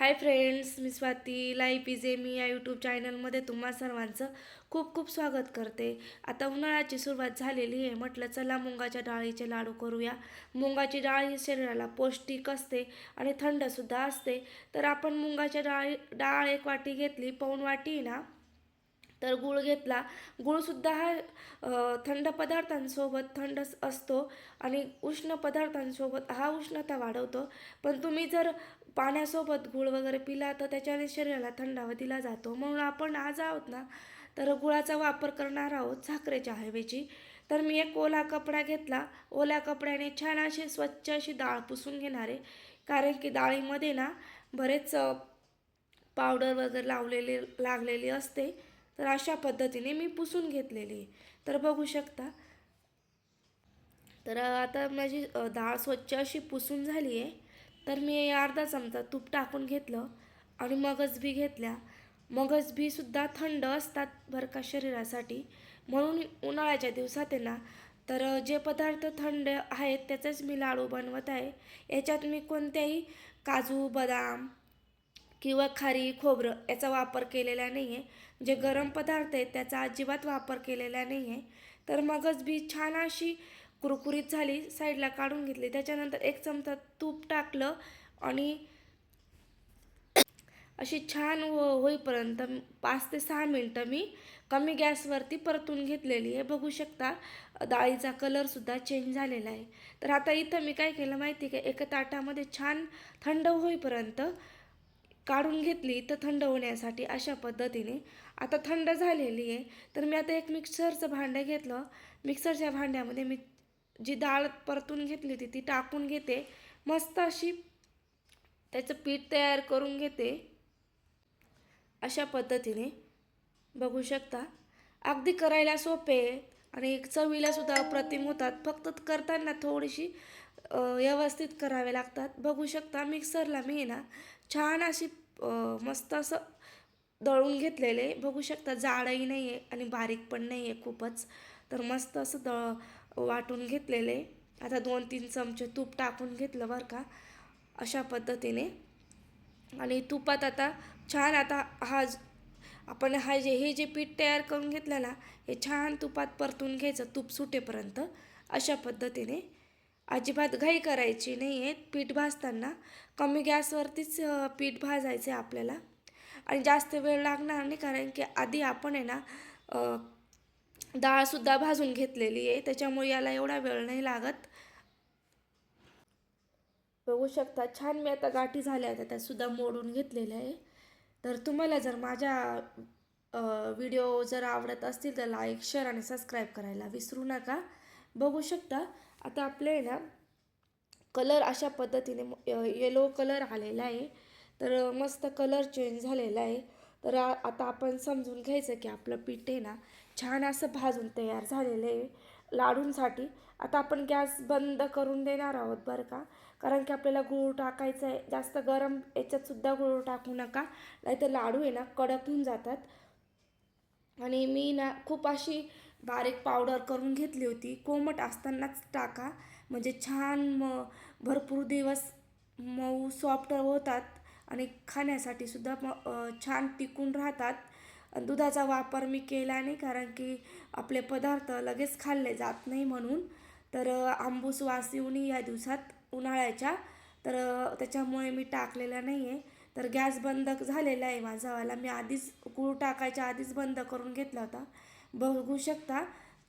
Hi friends, me Swati life is me या YouTube चॅनलमध्ये तुम्हा सर्वांचं खूप खूप स्वागत करते. आता उन्हाळ्याची सुरुवात झालेली आहे. म्हटलं चला मुगाच्या डाळीचे लाडू करूया. मुगाची डाळ ही शरीराला पौष्टिक असते आणि थंडसुद्धा असते. तर आपण मुगाच्या डाळ एक वाटी घेतली, पाऊण वाटी ना, तर गूळ घेतला. गूळसुद्धा हा थंड पदार्थांसोबत थंड असतो आणि उष्ण पदार्थांसोबत हा उष्णता वाढवतो. पण तुम्ही जर पाण्यासोबत गूळ वगैरे पिला तर त्याच्याने शरीराला थंडावा दिला जातो. म्हणून आपण आज आहोत ना, तर गुळाचा वापर करणार आहोत साखरेच्या ऐवजी. तर मी एक ओला कपडा घेतला. ओल्या कपड्याने छान अशी स्वच्छ अशी डाळ पुसून घेणार आहे. कारण की डाळीमध्ये ना बरेच पावडर वगैरे लागलेली असते. तर अशा पद्धतीने मी पुसून घेतलेली आहे. तर बघू शकता. तर आता माझी डाळ स्वच्छ अशी पुसून झाली आहे. तर मी अर्धा चमचा तूप टाकून घेतलं आणि मगज बी घेतल्या. मगज बीसुद्धा थंड असतात बरं का शरीरासाठी. म्हणून उन्हाळ्याच्या दिवसात आहे ना, तर जे पदार्थ थंड आहेत त्याचेच मी लाडू बनवत आहे. याच्यात मी कोणत्याही काजू, बदाम किंवा खारी खोबरं याचा वापर केलेला नाही आहे. जे गरम पदार्थ आहेत त्याचा अजिबात वापर केलेला नाही आहे. तर मगच बी छान अशी कुरकुरीत झाली, साईडला काढून घेतली. त्याच्यानंतर एक चमचा तूप टाकलं आणि अशी छान होईपर्यंत 5 ते 6 मिनटं मी कमी गॅसवरती परतून घेतलेली आहे. बघू शकता डाळीचा कलरसुद्धा चेंज झालेला आहे. तर आता इथं मी काय केलं माहिती आहे का, एका ताटामध्ये छान थंड होईपर्यंत काढून घेतली, तर थंड होण्यासाठी अशा पद्धतीने. आता थंड झालेली आहे. तर मी आता एक मिक्सरचं भांडं घेतलं. मिक्सरच्या भांड्यामध्ये मी जी डाळ परतून घेतली होती ती टाकून घेते. मस्त अशी त्याचं पीठ तयार करून घेते अशा पद्धतीने. बघू शकता अगदी करायला सोपे आणि चवीलासुद्धा अप्रतिम होतात. फक्त करताना थोडीशी व्यवस्थित करावे लागतात. बघू शकता मिक्सरला मी ना छान अशी मस्त असं दळून घेतलेले. बघू शकता जाडही नाही आहे आणि बारीक पण नाही आहे खूपच. तर मस्त असं वाटून घेतलेले. आता 2-3 चमचे तूप टाकून घेतलं बरं का अशा पद्धतीने. आणि तुपात आता छान आता आपण हे जे पीठ तयार करून घेतलं ना, हे छान तुपात परतून घ्यायचं तूप सुटेपर्यंत अशा पद्धतीने. अजिबात घाई करायची नाही आहे. पीठ भाजताना कमी गॅसवरतीच पीठ भाजायचं आहे आपल्याला आणि जास्त वेळ लागणार नाही. कारण की आधी आपण आहे ना डाळसुद्धा भाजून घेतलेली आहे, त्याच्यामुळे याला एवढा वेळ नाही लागत. बघू शकता छान मी आता गाठी झाल्या आहेत त्यासुद्धा मोडून घेतलेल्या आहे. तर तुम्हाला जर माझ्या व्हिडिओ जर आवडत असतील तर लाईक शेअर आणि सबस्क्राईब करायला विसरू नका. बघू शकता आता आपले ना कलर अशा पद्धतीने येलो कलर आलेला आहे. तर मस्त कलर चेंज झालेला आहे. तर आता आपण समजून घ्यायचं की आपलं पीठ आहे ना छान असं भाजून तयार झालेलं आहे लाडूंसाठी. आता आपण गॅस बंद करून देणार आहोत बरं का. कारण की आपल्याला गूळ टाकायचं आहे. जास्त गरम याच्यातसुद्धा गूळ टाकू नका, नाहीतर लाडू आहे ना कडक होऊन जातात. आणि मी ना खूप अशी बारीक पावडर करून घेतली होती. कोमट असतानाच टाका म्हणजे छान भरपूर दिवस मऊ सॉफ्ट होतात आणि खाण्यासाठी सुद्धा छान टिकून राहतात. दुधाचा वापर मी केला नाही कारण की आपले पदार्थ लगेच खाल्ले जात नाही म्हणून. तर आंबूस वास येऊ या दिवसात उन्हाळ्याच्या, तर त्याच्यामुळे मी टाकलेला नाही आहे. तर गॅस बंद झालेला आहे माझावाला. मी आधीच गूळ टाकायच्या आधीच बंद करून घेतला होता. बघू शकता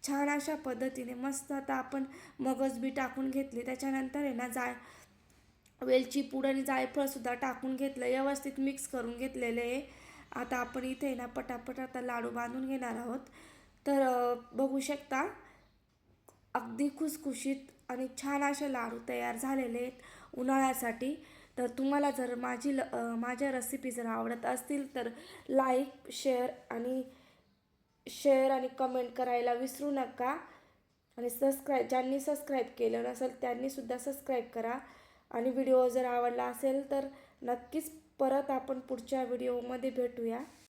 छान अशा पद्धतीने मस्त. आता आपण मगज बी टाकून घेतली. त्याच्यानंतर आहे ना वेलची पूड आणि जायफळसुद्धा टाकून घेतलं. व्यवस्थित मिक्स करून घेतलेले आहे. आता आपण इथे ना पटापट आता लाडू बांधून घेणार आहोत. तर बघू शकता अगदी खुसखुशीत आणि छान असे लाडू तयार झालेले आहेत उन्हाळ्यासाठी. तर तुम्हाला जर माझ्या रेसिपी जर आवडत असतील तर लाईक शेअर आणि कमेंट करायला विसरू नका. आणि ज्यांनी सबस्क्राईब केलं नसेल त्यांनीसुद्धा सबस्क्राईब करा. आणि व्हिडिओ जर आवडला असेल तर नक्कीच परत आपण पुढच्या व्हिडिओमध्ये भेटूया.